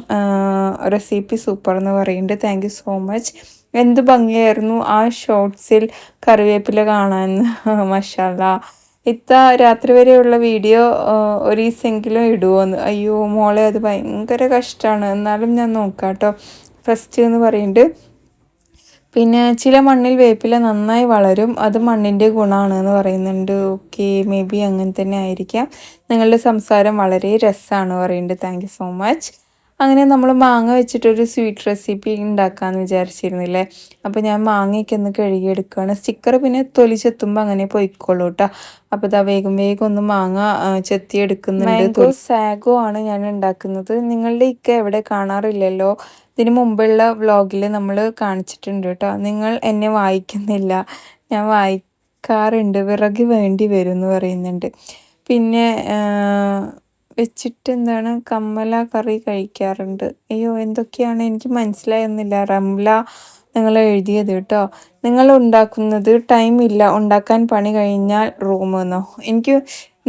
റെസിപ്പി സൂപ്പർ എന്ന് പറയുന്നുണ്ട്. Thank you so much. എന്ത് ഭംഗിയായിരുന്നു ആ ഷോർട്സിൽ കറിവേപ്പില കാണാൻ. മാഷാല്ലാ. രാത്രി വരെയുള്ള വീഡിയോ ഒരു ദിവസമെങ്കിലും ഇടുമോയെന്ന്. അയ്യോ മോളെ, അത് ഭയങ്കര കഷ്ടമാണ്. എന്നാലും ഞാൻ നോക്കാം കേട്ടോ. ഫസ്റ്റ് എന്ന് പറയുന്നുണ്ട്. പിന്നെ ചില മണ്ണിൽ വേപ്പില നന്നായി വളരും, അത് മണ്ണിൻ്റെ ഗുണമാണ് എന്ന് പറയുന്നുണ്ട്. ഓക്കെ, മേ ബി അങ്ങനെ തന്നെ ആയിരിക്കാം. നിങ്ങളുടെ സംസാരം വളരെ രസമാണ് പറയുന്നുണ്ട്. Thank you so much. അങ്ങനെ നമ്മൾ മാങ്ങ വെച്ചിട്ടൊരു സ്വീറ്റ് റെസിപ്പി ഉണ്ടാക്കാമെന്ന് വിചാരിച്ചിരുന്നില്ലേ. അപ്പോൾ ഞാൻ മാങ്ങയൊക്കെ ഒന്ന് കഴുകിയെടുക്കുകയാണ്. സ്റ്റിക്കർ പിന്നെ തൊലി ചെത്തുമ്പോൾ അങ്ങനെ പൊയ്ക്കോളൂ കേട്ടോ. അപ്പോൾ ഇതാ വേഗം വേഗം ഒന്ന് മാങ്ങ ചെത്തിയെടുക്കുന്നുണ്ട്. മാംഗോ സാഗോ ആണ് ഞാൻ ഉണ്ടാക്കുന്നത്. നിങ്ങളുടെ ഇക്ക എവിടെ കാണാറില്ലല്ലോ. ഇതിന് മുമ്പുള്ള വ്ളോഗിൽ നമ്മൾ കാണിച്ചിട്ടുണ്ട് കേട്ടോ. നിങ്ങൾ എന്നെ വായിക്കുന്നില്ല, ഞാൻ വായിക്കാറുണ്ട്. വിറക് വേണ്ടി വരും എന്ന് പറയുന്നുണ്ട്. പിന്നെ വെച്ചിട്ട് എന്താണ് കമ്മല കറി കഴിക്കാറുണ്ട്. അയ്യോ എന്തൊക്കെയാണ് എനിക്ക് മനസ്സിലായൊന്നുമില്ല. റംല നിങ്ങൾ എഴുതിയത് കേട്ടോ. നിങ്ങൾ ഉണ്ടാക്കുന്നത് ടൈം ഇല്ല, ഉണ്ടാക്കാൻ പണി കഴിഞ്ഞാൽ റൂമെന്നോ. എനിക്ക്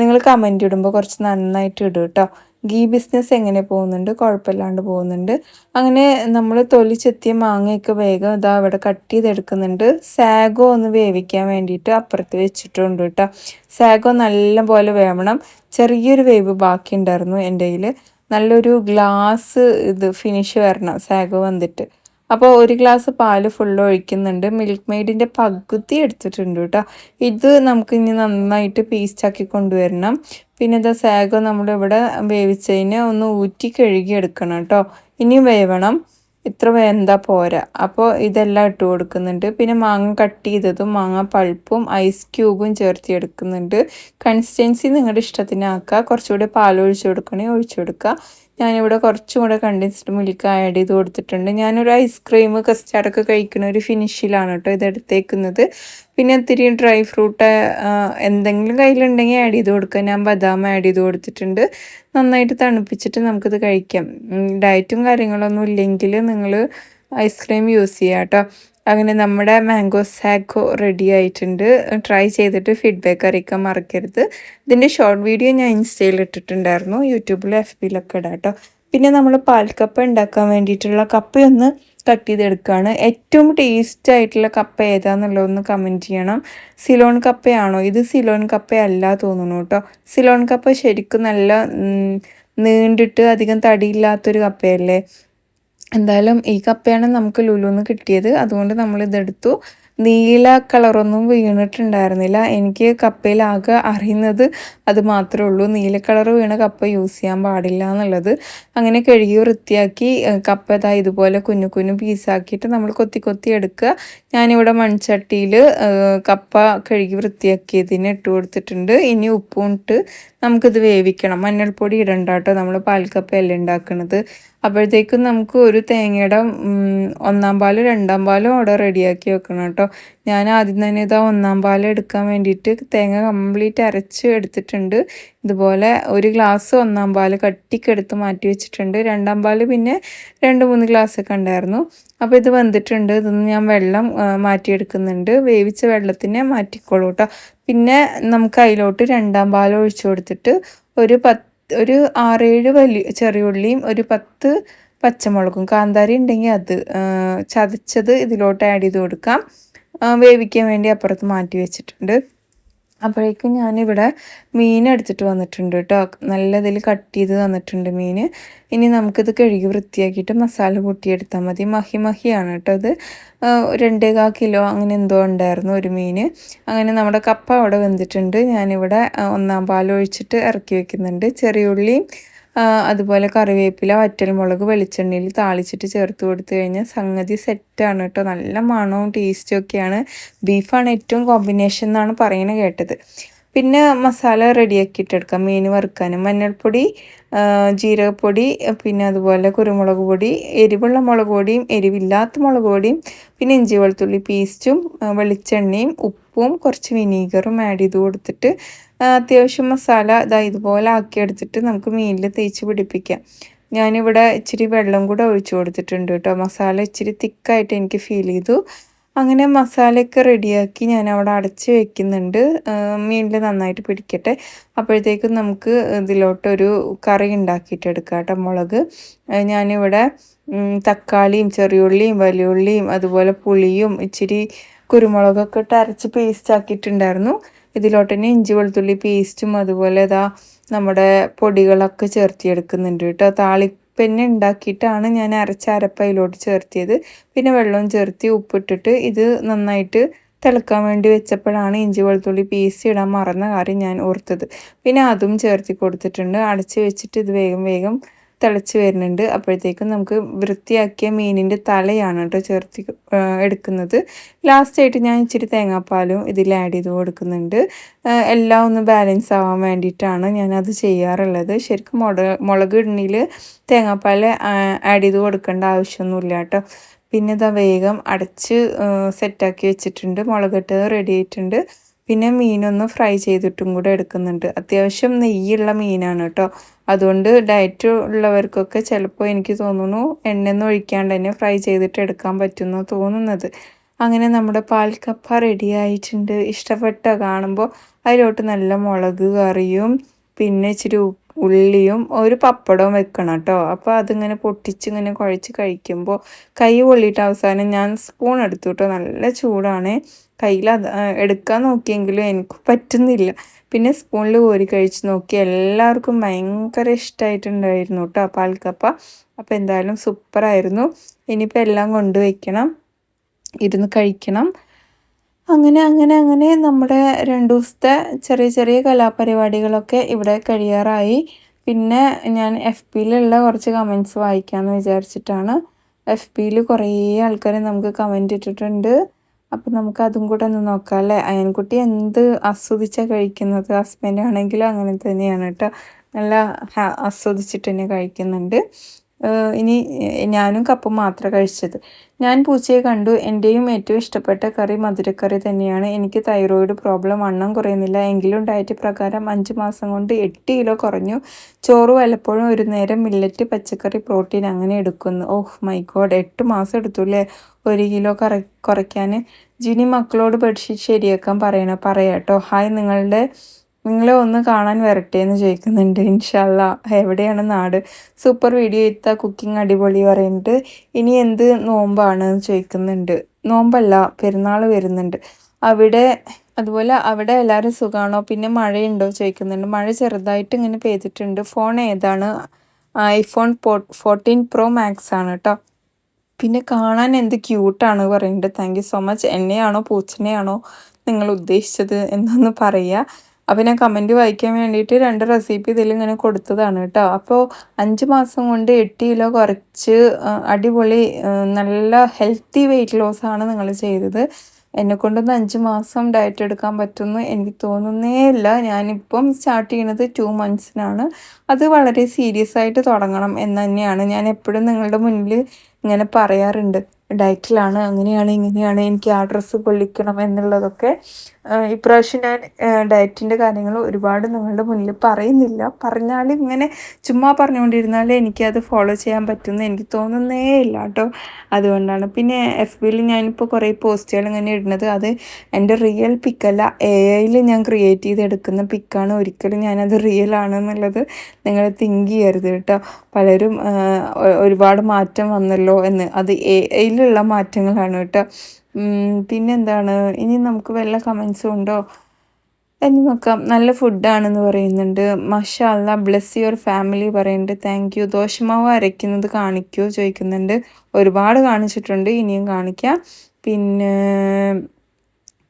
നിങ്ങൾ കമൻറ്റ് ഇടുമ്പോൾ കുറച്ച് നന്നായിട്ട് ഇടും കേട്ടോ. ഗീ ബിസിനസ് എങ്ങനെ പോകുന്നുണ്ട്? കുഴപ്പമില്ലാണ്ട് പോകുന്നുണ്ട്. അങ്ങനെ നമ്മൾ തൊലി ചെത്തിയ മാങ്ങയൊക്കെ വേഗം ഇതാ ഇവിടെ കട്ട് ചെയ്തെടുക്കുന്നുണ്ട്. സാഗോ ഒന്ന് വേവിക്കാൻ വേണ്ടിയിട്ട് അപ്പുറത്ത് വെച്ചിട്ടുണ്ട് കേട്ടോ. സാഗോ നല്ല പോലെ വേവണം. ചെറിയൊരു വേവ് ബാക്കി ഉണ്ടായിരുന്നു എൻ്റെ കയ്യിൽ. നല്ലൊരു ഗ്ലാസ് ഫിനിഷ് വരണം സാഗോ വന്നിട്ട്. അപ്പോൾ ഒരു ഗ്ലാസ് പാല് ഫുള്ള് ഒഴിക്കുന്നുണ്ട്. മിൽക്ക് മെയ്ഡിൻ്റെ പകുതി എടുത്തിട്ടുണ്ട് കേട്ടോ. ഇത് നമുക്ക് ഇനി നന്നായിട്ട് പേസ്റ്റാക്കി കൊണ്ടുവരണം. പിന്നെ ഇതാ സാഗോ നമ്മളിവിടെ വേവിച്ചതിന് ഒന്ന് ഊറ്റി കഴുകി എടുക്കണം കേട്ടോ. ഇനിയും വേവണം. ഇത്ര വേന്താ പോരാ. അപ്പോൾ ഇതെല്ലാം ഇട്ട് കൊടുക്കുന്നുണ്ട്. പിന്നെ മാങ്ങ കട്ട് ചെയ്തതും മാങ്ങ പൾപ്പും ഐസ് ക്യൂബും ചേർത്ത് എടുക്കുന്നുണ്ട്. കൺസിസ്റ്റൻസി നിങ്ങളുടെ ഇഷ്ടത്തിനാക്കുക. കുറച്ചുകൂടി പാൽ ഒഴിച്ചു കൊടുക്കണമെങ്കിൽ ഒഴിച്ചു കൊടുക്കുക. ഞാനിവിടെ കുറച്ചും കൂടെ കണ്ടൻസ്ഡ് മിൽക്ക് ആഡ് ചെയ്ത് കൊടുത്തിട്ടുണ്ട്. ഞാനൊരു ഐസ്ക്രീം കസ്റ്റാർഡൊക്കെ കഴിക്കുന്ന ഒരു ഫിനിഷിലാണ് കേട്ടോ ഇതെടുത്തേക്കുന്നത്. പിന്നെ ഒത്തിരി ഡ്രൈ ഫ്രൂട്ട് എന്തെങ്കിലും കയ്യിലുണ്ടെങ്കിൽ ആഡ് ചെയ്ത് കൊടുക്കുക. ഞാൻ ബദാം ആഡ് ചെയ്ത് കൊടുത്തിട്ടുണ്ട്. നന്നായിട്ട് തണുപ്പിച്ചിട്ട് നമുക്കിത് കഴിക്കാം. ഡയറ്റും കാര്യങ്ങളൊന്നും ഇല്ലെങ്കിൽ നിങ്ങൾ ഐസ്ക്രീം യൂസ് ചെയ്യുക കേട്ടോ. അങ്ങനെ നമ്മുടെ മാംഗോ സാഗോ റെഡി ആയിട്ടുണ്ട്. ട്രൈ ചെയ്തിട്ട് ഫീഡ്ബാക്ക് അറിയിക്കാൻ മറക്കരുത്. ഇതിൻ്റെ ഷോർട്ട് വീഡിയോ ഞാൻ ഇൻസ്റ്റയിൽ ഇട്ടിട്ടുണ്ടായിരുന്നു. യൂട്യൂബിലും FBയിലൊക്കെ ഇടാം കേട്ടോ. പിന്നെ നമ്മൾ പാൽക്കപ്പ ഉണ്ടാക്കാൻ വേണ്ടിയിട്ടുള്ള കപ്പയൊന്ന് കട്ട് ചെയ്തെടുക്കുകയാണ്. ഏറ്റവും ടേസ്റ്റ് ആയിട്ടുള്ള കപ്പ ഏതാണെന്നുള്ളതൊന്ന് കമൻറ്റ് ചെയ്യണം. സിലോൺ കപ്പയാണോ? ഇത് സിലോൺ കപ്പയല്ല തോന്നുന്നു കേട്ടോ. സിലോൺ കപ്പ ശരിക്കും നല്ല നീണ്ടിട്ട് അധികം തടിയില്ലാത്തൊരു കപ്പയല്ലേ. എന്തായാലും ഈ കപ്പയാണ് നമുക്ക് ലുലുന്ന് കിട്ടിയത്. അതുകൊണ്ട് നമ്മളിതെടുത്തു. നീല കളറൊന്നും വീണിട്ടുണ്ടായിരുന്നില്ല. എനിക്ക് കപ്പയിലാകെ അറിയുന്നത് അത് മാത്രമേ ഉള്ളൂ. നീല കളർ വീണ കപ്പ യൂസ് ചെയ്യാൻ പാടില്ല എന്നുള്ളത്. അങ്ങനെ കഴുകി വൃത്തിയാക്കി കപ്പ ഇതാ ഇതുപോലെ കുഞ്ഞു കുഞ്ഞു പീസാക്കിയിട്ട് നമ്മൾ കൊത്തി കൊത്തി എടുക്കുക. ഞാനിവിടെ മൺചട്ടിയിൽ കപ്പ കഴുകി വൃത്തിയാക്കിയതിന് ഇട്ട് കൊടുത്തിട്ടുണ്ട്. ഇനി ഉപ്പും ഇട്ട് നമുക്കിത് വേവിക്കണം. മഞ്ഞൾപ്പൊടി ഇടണ്ട കേട്ടോ, നമ്മൾ പാൽക്കപ്പയല്ലേ ഉണ്ടാക്കുന്നത്. അപ്പോഴത്തേക്കും നമുക്ക് ഒരു തേങ്ങയുടെ 1-ാം പാല് 2-ാം പാലും അവിടെ റെഡിയാക്കി വെക്കണം കേട്ടോ. ഞാൻ ആദ്യം തന്നെ ഇതാ 1-ാം പാൽ എടുക്കാൻ വേണ്ടിയിട്ട് തേങ്ങ കംപ്ലീറ്റ് അരച്ച് എടുത്തിട്ടുണ്ട്. ഇതുപോലെ ഒരു ഗ്ലാസ് 1-ാം പാൽ കട്ടിക്കെടുത്ത് മാറ്റി വെച്ചിട്ടുണ്ട്. 2-ാം പാൽ പിന്നെ 2-3 ഗ്ലാസ്സൊക്കെ ഉണ്ടായിരുന്നു. അപ്പോൾ ഇത് വെന്തിട്ടുണ്ട്. ഇതൊന്ന് ഞാൻ വെള്ളം മാറ്റിയെടുക്കുന്നുണ്ട്. വേവിച്ച വെള്ളത്തിനെ മാറ്റിക്കോളൂ കേട്ടോ. പിന്നെ നമുക്ക് അതിലോട്ട് 2-ാം പാൽ ഒഴിച്ചു കൊടുത്തിട്ട് ഒരു 6-7 വലിയ ചെറിയ ഉള്ളിയും ഒരു 10 പച്ചമുളകും കാന്താരി ഉണ്ടെങ്കിൽ അത് ചതച്ചത് ഇതിലോട്ട് ആഡ് ചെയ്ത് കൊടുക്കാം. വേവിക്കാൻ വേണ്ടി അപ്പുറത്ത് മാറ്റി വെച്ചിട്ടുണ്ട്. അപ്പോഴേക്കും ഞാനിവിടെ മീൻ എടുത്തിട്ട് വന്നിട്ടുണ്ട് കേട്ടോ. നല്ലതിൽ കട്ട് ചെയ്ത് തന്നിട്ടുണ്ട് മീൻ. ഇനി നമുക്കിത് കഴുകി വൃത്തിയാക്കിയിട്ട് മസാല കൂട്ടിയെടുത്താൽ മതി. മഹിയാണ് കേട്ടോ ഇത്. 2.25 കിലോ അങ്ങനെ എന്തോ ഉണ്ടായിരുന്നു ഒരു മീൻ. അങ്ങനെ നമ്മുടെ കപ്പ അവിടെ വെന്തിട്ടുണ്ട്. ഞാനിവിടെ 1-ാം പാൽ ഒഴിച്ചിട്ട് ഇറക്കി വെക്കുന്നുണ്ട്. ചെറിയ ഉള്ളിയും അതുപോലെ കറിവേപ്പില, വറ്റൽമുളക് വെളിച്ചെണ്ണയിൽ താളിച്ചിട്ട് ചേർത്ത് കൊടുത്തു കഴിഞ്ഞാൽ സംഗതി സെറ്റാണ് കേട്ടോ. നല്ല മണവും ടേസ്റ്റും ഒക്കെയാണ്. ബീഫാണ് ഏറ്റവും കോമ്പിനേഷൻ എന്നാണ് പറയുന്നത് കേട്ടത്. പിന്നെ മസാല റെഡിയാക്കിയിട്ടെടുക്കാം. മീൻ വറുക്കാനും മഞ്ഞൾപ്പൊടി, ജീരകപ്പൊടി, പിന്നെ അതുപോലെ കുരുമുളക് പൊടി, എരിവുള്ള മുളക് പൊടിയും എരിവില്ലാത്ത മുളക് പൊടിയും, പിന്നെ ഇഞ്ചി വെളുത്തുള്ളി പേസ്റ്റും വെളിച്ചെണ്ണയും ഉപ്പും കുറച്ച് വിനീഗറും ആഡ് ചെയ്ത് കൊടുത്തിട്ട് അത്യാവശ്യം മസാല ഇതുപോലെ ആക്കിയെടുത്തിട്ട് നമുക്ക് മീനിൽ തേച്ച് പിടിപ്പിക്കാം. ഞാനിവിടെ ഇച്ചിരി വെള്ളം കൂടെ ഒഴിച്ചു കൊടുത്തിട്ടുണ്ട് കേട്ടോ. മസാല ഇച്ചിരി തിക്കായിട്ട് എനിക്ക് ഫീൽ ചെയ്തു. അങ്ങനെ മസാലയൊക്കെ റെഡിയാക്കി ഞാൻ അവിടെ അടച്ച് വെക്കുന്നുണ്ട്. മീനിൽ നന്നായിട്ട് പിടിക്കട്ടെ. അപ്പോഴത്തേക്കും നമുക്ക് ഇതിലോട്ടൊരു കറി ഉണ്ടാക്കിയിട്ടെടുക്കാം കേട്ടോ. മുളക് ഞാനിവിടെ തക്കാളിയും ചെറിയുള്ളിയും വലിയുള്ളിയും അതുപോലെ പുളിയും ഇച്ചിരി കുരുമുളകൊക്കെ ഇട്ട് അരച്ച് പേസ്റ്റ് ആക്കിയിട്ടുണ്ടായിരുന്നു. ഇതിലോട്ട് തന്നെ ഇഞ്ചി വെളുത്തുള്ളി പേസ്റ്റും അതുപോലെ നമ്മുടെ പൊടികളൊക്കെ ചേർത്തിയെടുക്കുന്നുണ്ട് കേട്ടോ. താളിപ്പന്നെ ഉണ്ടാക്കിയിട്ടാണ് ഞാൻ അരച്ച അരപ്പ് അതിലോട്ട് ചേർത്തിയത്. പിന്നെ വെള്ളവും ചേർത്തി ഉപ്പിട്ടിട്ട് ഇത് നന്നായിട്ട് തിളക്കാൻ വേണ്ടി വെച്ചപ്പോഴാണ് ഇഞ്ചി വെളുത്തുള്ളി പേസ്റ്റ് ഇടാൻ മറന്ന കാര്യം ഞാൻ ഓർത്തത്. പിന്നെ അതും ചേർത്തി കൊടുത്തിട്ടുണ്ട്. അടച്ച് വെച്ചിട്ട് ഇത് വേഗം തിളച്ച് വരുന്നുണ്ട്. അപ്പോഴത്തേക്കും നമുക്ക് വൃത്തിയാക്കിയ മീനിൻ്റെ തലയാണ് കേട്ടോ ചേർത്ത് എടുക്കുന്നത്. ലാസ്റ്റായിട്ട് ഞാൻ ഇച്ചിരി തേങ്ങാപ്പാലും ഇതിൽ ആഡ് ചെയ്ത് കൊടുക്കുന്നുണ്ട്. എല്ലാം ഒന്ന് ബാലൻസ് ആവാൻ വേണ്ടിയിട്ടാണ് ഞാനത് ചെയ്യാറുള്ളത്. ശരിക്കും മുളക് ഇടണിയിൽ തേങ്ങാപ്പാൽ ആഡ് ചെയ്ത് കൊടുക്കേണ്ട ആവശ്യമൊന്നുമില്ല കേട്ടോ. പിന്നെ ഇതാ വേഗം അടച്ച് സെറ്റാക്കി വെച്ചിട്ടുണ്ട്. മുളകിട്ടത് റെഡി ആയിട്ടുണ്ട്. പിന്നെ മീനൊന്ന് ഫ്രൈ ചെയ്തിട്ടും കൂടെ എടുക്കുന്നുണ്ട്. അത്യാവശ്യം നെയ്യുള്ള മീനാണ് കേട്ടോ. അതുകൊണ്ട് ഡയറ്റ് ഉള്ളവർക്കൊക്കെ ചിലപ്പോൾ എനിക്ക് തോന്നുന്നു എണ്ണയൊന്നും ഒഴിക്കാണ്ട് തന്നെ ഫ്രൈ ചെയ്തിട്ട് എടുക്കാൻ പറ്റുമെന്ന് തോന്നുന്നത്. അങ്ങനെ നമ്മുടെ പാൽക്കപ്പ റെഡി ആയിട്ടുണ്ട്. ഇഷ്ടപ്പെട്ടോ കാണുമ്പോൾ? അതിലോട്ട് നല്ല മുളക് കറിയും പിന്നെ ഇച്ചിരി ഉള്ളിയും ഒരു പപ്പടവും വെക്കണം കേട്ടോ. അപ്പോൾ അതിങ്ങനെ പൊട്ടിച്ചിങ്ങനെ കുഴച്ച് കഴിക്കുമ്പോൾ കൈ പൊള്ളിയിട്ട് അവസാനം ഞാൻ സ്പൂൺ എടുത്തു കേട്ടോ. നല്ല ചൂടാണ്. കയ്യിൽ അത് എടുക്കാൻ നോക്കിയെങ്കിലും എനിക്ക് പറ്റുന്നില്ല. പിന്നെ സ്പൂണിൽ കോരി കഴിച്ച് നോക്കി. എല്ലാവർക്കും ഭയങ്കര ഇഷ്ടമായിട്ടുണ്ടായിരുന്നു കേട്ടോ പാൽക്കപ്പ. അപ്പോൾ എന്തായാലും സൂപ്പറായിരുന്നു. ഇനിയിപ്പോൾ എല്ലാം കൊണ്ടുവയ്ക്കണം, ഇരുന്ന് കഴിക്കണം. അങ്ങനെ നമ്മുടെ 2 ദിവസത്തെ ചെറിയ ചെറിയ കലാപരിപാടികളൊക്കെ ഇവിടെ കഴിയാറായി. പിന്നെ ഞാൻ FBയിലുള്ള കുറച്ച് കമൻറ്റ്സ് വായിക്കാമെന്ന് വിചാരിച്ചിട്ടാണ്. FBയിൽ കുറേ ആൾക്കാർ നമുക്ക് കമൻറ്റ് ഇട്ടിട്ടുണ്ട്. അപ്പം നമുക്ക് അതും കൂടെ ഒന്ന് നോക്കാം അല്ലേ. അയൻകുട്ടി എന്ത് ആസ്വദിച്ചാണ് കഴിക്കുന്നത്. ഹസ്ബൻഡ് ആണെങ്കിലും അങ്ങനെ തന്നെയാണ് കേട്ടോ. നല്ല ആസ്വദിച്ചിട്ട് തന്നെ കഴിക്കുന്നുണ്ട്. ഇനി ഞാനും കപ്പ മാത്രമേ കഴിച്ചത്. ഞാൻ പൂച്ചയെ കണ്ടു. എൻ്റെയും ഏറ്റവും ഇഷ്ടപ്പെട്ട കറി മധുരക്കറി തന്നെയാണ്. എനിക്ക് തൈറോയിഡ് പ്രോബ്ലം, വണ്ണം കുറയുന്നില്ല. എങ്കിലും ഡയറ്റ് പ്രകാരം 5 മാസം കൊണ്ട് 8 കിലോ കുറഞ്ഞു. ചോറ് വല്ലപ്പോഴും ഒരു നേരം മില്ലറ്റ്, പച്ചക്കറി, പ്രോട്ടീൻ അങ്ങനെ എടുക്കുന്നു. ഓഹ് മൈ ഗോഡ്, 8 മാസം എടുത്തു അല്ലേ 1 കിലോ കുറയ്ക്കാൻ. ജിനി മക്കളോട് ബെഡ്ഷീറ്റ് ശരിയാക്കാൻ പറയാം കേട്ടോ. ഹായ്, നിങ്ങളെ ഒന്ന് കാണാൻ വരട്ടെ എന്ന് ചോദിക്കുന്നുണ്ട്. ഇൻഷാല്ല. എവിടെയാണ് നാട്? സൂപ്പർ വീഡിയോ ഇത്ത, കുക്കിംഗ് അടിപൊളി പറയുന്നുണ്ട്. ഇനി എന്ത് നോമ്പാണ് ചോദിക്കുന്നുണ്ട്. നോമ്പല്ല, പെരുന്നാൾ വരുന്നുണ്ട്. അതുപോലെ അവിടെ എല്ലാവരും സുഖമാണോ? പിന്നെ മഴയുണ്ടോ ചോദിക്കുന്നുണ്ട്. മഴ ചെറുതായിട്ട് ഇങ്ങനെ പെയ്തിട്ടുണ്ട്. ഫോൺ ഏതാണ്? iPhone 14 Pro Max ആണ് കേട്ടോ. പിന്നെ കാണാൻ എന്ത് ക്യൂട്ടാണ് പറയുന്നുണ്ട്. Thank you so much. എന്നെയാണോ പൂച്ചനെയാണോ നിങ്ങൾ ഉദ്ദേശിച്ചത് എന്നൊന്ന് പറയുക. അപ്പോൾ ഞാൻ കമൻറ്റ് വായിക്കാൻ വേണ്ടിയിട്ട് 2 റെസിപ്പി ഇതിലിങ്ങനെ കൊടുത്തതാണ് കേട്ടോ. അപ്പോൾ 5 മാസം കൊണ്ട് 8 കിലോ കുറച്ച് അടിപൊളി നല്ല ഹെൽത്തി വെയിറ്റ് ലോസാണ് നിങ്ങൾ ചെയ്തത്. എന്നെക്കൊണ്ടൊന്ന് 5 മാസം ഡയറ്റ് എടുക്കാൻ പറ്റുമെന്ന് എനിക്ക് തോന്നുന്നേ ഇല്ല. ഞാനിപ്പം സ്റ്റാർട്ട് ചെയ്യണത് 2 മന്ത്സിനാണ്. അത് വളരെ സീരിയസ് ആയിട്ട് തുടങ്ങണം എന്ന് തന്നെയാണ് ഞാൻ എപ്പോഴും നിങ്ങളുടെ മുന്നിൽ ഇങ്ങനെ പറയാറുണ്ട്. ഡയറ്റിലാണ്, അങ്ങനെയാണ് ഇങ്ങനെയാണ്, എനിക്ക് ആ ഡ്രസ്സ് പൊള്ളിക്കണം എന്നുള്ളതൊക്കെ. ഇപ്രാവശ്യം ഞാൻ ഡയറ്റിൻ്റെ കാര്യങ്ങൾ ഒരുപാട് നിങ്ങളുടെ മുന്നിൽ പറയുന്നില്ല. പറഞ്ഞാൽ ഇങ്ങനെ ചുമ്മാ പറഞ്ഞുകൊണ്ടിരുന്നാൽ എനിക്കത് ഫോളോ ചെയ്യാൻ പറ്റുമെന്ന് എനിക്ക് തോന്നുന്നേ ഇല്ല കേട്ടോ. അതുകൊണ്ടാണ്. പിന്നെ FBയിൽ ഞാനിപ്പോൾ കുറേ പോസ്റ്റുകൾ ഇങ്ങനെ ഇടുന്നത് അത് എൻ്റെ റിയൽ പിക്കല്ല, AI ഞാൻ ക്രിയേറ്റ് ചെയ്തെടുക്കുന്ന പിക്കാണ്. ഒരിക്കലും ഞാനത് റിയൽ ആണെന്നുള്ളത് നിങ്ങൾ തിങ്ക് ചെയ്യരുത് കേട്ടോ. പലരും ഒരുപാട് മാറ്റം വന്നല്ലോ എന്ന്, അത് AIയിലുള്ള മാറ്റങ്ങളാണ് കേട്ടോ. പിന്നെന്താണ്, ഇനി നമുക്ക് വല്ല കമൻസും ഉണ്ടോ എന്ന് നോക്കാം. നല്ല ഫുഡാണെന്ന് പറയുന്നുണ്ട്. മാഷാ അല്ലാ, ബ്ലെസ് യുവർ ഫാമിലി പറയുന്നുണ്ട്. Thank you. ദോശമാവ് അരയ്ക്കുന്നത് കാണിക്കുമോ ചോദിക്കുന്നുണ്ട്. ഒരുപാട് കാണിച്ചിട്ടുണ്ട്, ഇനിയും കാണിക്കാം.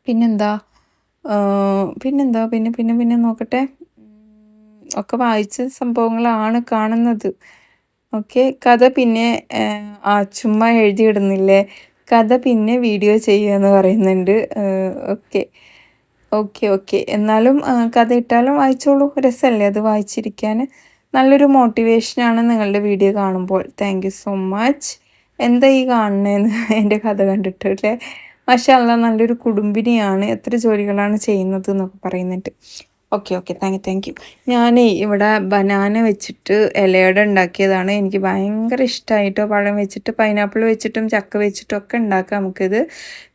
പിന്നെന്താ പിന്നെ നോക്കട്ടെ. ഒക്കെ വായിച്ച സംഭവങ്ങളാണ് കാണുന്നത്. ഓക്കെ. കഥ പിന്നെ ചുമ്മാ എഴുതിയിടുന്നില്ലേ, കഥ പിന്നെ വീഡിയോ ചെയ്യുമെന്ന് പറയുന്നുണ്ട്. ഓക്കെ. എന്നാലും കഥ ഇട്ടാലും വായിച്ചോളൂ, രസമല്ലേ അത് വായിച്ചിരിക്കാൻ. നല്ലൊരു മോട്ടിവേഷനാണ് നിങ്ങളുടെ വീഡിയോ കാണുമ്പോൾ. Thank you so much. എന്താ ഈ കാണുന്നതെന്ന് എൻ്റെ കഥ കണ്ടിട്ട് അല്ലേ. മാഷാ അല്ലാ, നല്ലൊരു കുടുംബിനിയാണ്, എത്ര ജോലികളാണ് ചെയ്യുന്നത് എന്നൊക്കെ പറയുന്നുണ്ട്. ഓക്കെ. Thank U. ഞാനേ ഇവിടെ ബനാന വെച്ചിട്ട് ഇലയട ഉണ്ടാക്കിയതാണ്. എനിക്ക് ഭയങ്കര ഇഷ്ടമായിട്ടോ. പഴം വെച്ചിട്ട്, പൈനാപ്പിൾ വെച്ചിട്ടും ചക്ക വെച്ചിട്ടും ഒക്കെ ഉണ്ടാക്കാം നമുക്കിത്.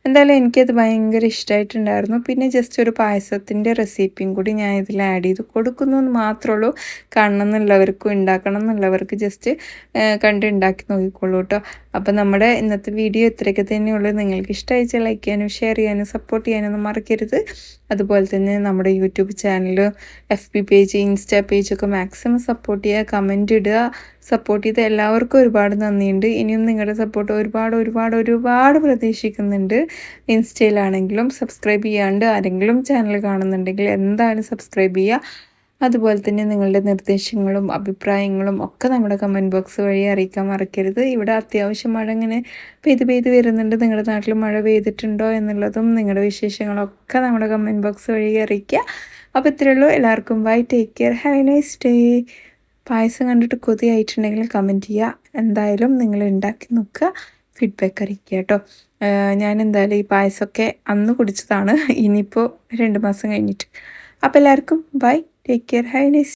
എന്തായാലും എനിക്കത് ഭയങ്കര ഇഷ്ടമായിട്ടുണ്ടായിരുന്നു. പിന്നെ ജസ്റ്റ് ഒരു പായസത്തിൻ്റെ റെസിപ്പിയും കൂടി ഞാൻ ഇതിൽ ആഡ് ചെയ്ത് കൊടുക്കുന്നു എന്ന് മാത്രമേ ഉള്ളൂ. കാണണം എന്നുള്ളവർക്കും ഉണ്ടാക്കണം എന്നുള്ളവർക്ക് ജസ്റ്റ് കണ്ട് ഉണ്ടാക്കി നോക്കിക്കോളൂ കേട്ടോ. അപ്പോൾ നമ്മുടെ ഇന്നത്തെ വീഡിയോ ഇത്രയൊക്കെ തന്നെയുള്ളൂ. നിങ്ങൾക്ക് ഇഷ്ടമായിച്ചാൽ ലൈക്ക് ചെയ്യാനും ഷെയർ ചെയ്യാനും സപ്പോർട്ട് ചെയ്യാനൊന്നും മറക്കരുത്. അതുപോലെ തന്നെ നമ്മുടെ YouTube channel, FB page, insta പേജൊക്കെ മാക്സിമം സപ്പോർട്ട് ചെയ്യുക, കമൻറ്റ് ഇടുക. സപ്പോർട്ട് ചെയ്ത എല്ലാവർക്കും ഒരുപാട് നന്ദിയുണ്ട്. ഇനിയും നിങ്ങളുടെ സപ്പോർട്ട് ഒരുപാട് പ്രതീക്ഷിക്കുന്നുണ്ട്. ഇൻസ്റ്റയിലാണെങ്കിലും സബ്സ്ക്രൈബ് ചെയ്യാണ്ട് ആരെങ്കിലും ചാനൽ കാണുന്നുണ്ടെങ്കിൽ എന്തായാലും സബ്സ്ക്രൈബ് ചെയ്യുക. അതുപോലെ തന്നെ നിങ്ങളുടെ നിർദ്ദേശങ്ങളും അഭിപ്രായങ്ങളും ഒക്കെ നമ്മുടെ കമൻറ്റ് ബോക്സ് വഴി അറിയിക്കാൻ മറക്കരുത്. ഇവിടെ അത്യാവശ്യം മഴ ഇങ്ങനെ പെയ്ത് വരുന്നുണ്ട്. നിങ്ങളുടെ നാട്ടിൽ മഴ പെയ്തിട്ടുണ്ടോ എന്നുള്ളതും നിങ്ങളുടെ വിശേഷങ്ങളൊക്കെ നമ്മുടെ കമൻറ്റ് ബോക്സ് വഴി അറിയിക്കുക. അപ്പോൾ ഇത്രയേ ഉള്ളൂ. എല്ലാവർക്കും bye, take care, have a nice day. പായസം കണ്ടിട്ട് കൊതിയായിട്ടുണ്ടെങ്കിൽ കമൻറ്റ് ചെയ്യുക. എന്തായാലും നിങ്ങൾ ഉണ്ടാക്കി നോക്കുക, ഫീഡ്ബാക്ക് അറിയിക്കുക കേട്ടോ. ഞാൻ എന്തായാലും ഈ പായസമൊക്കെ അന്ന് കുടിച്ചതാണ്, ഇനിയിപ്പോൾ 2 മാസം കഴിഞ്ഞിട്ട്. അപ്പോൾ എല്ലാവർക്കും bye, take care, have a nice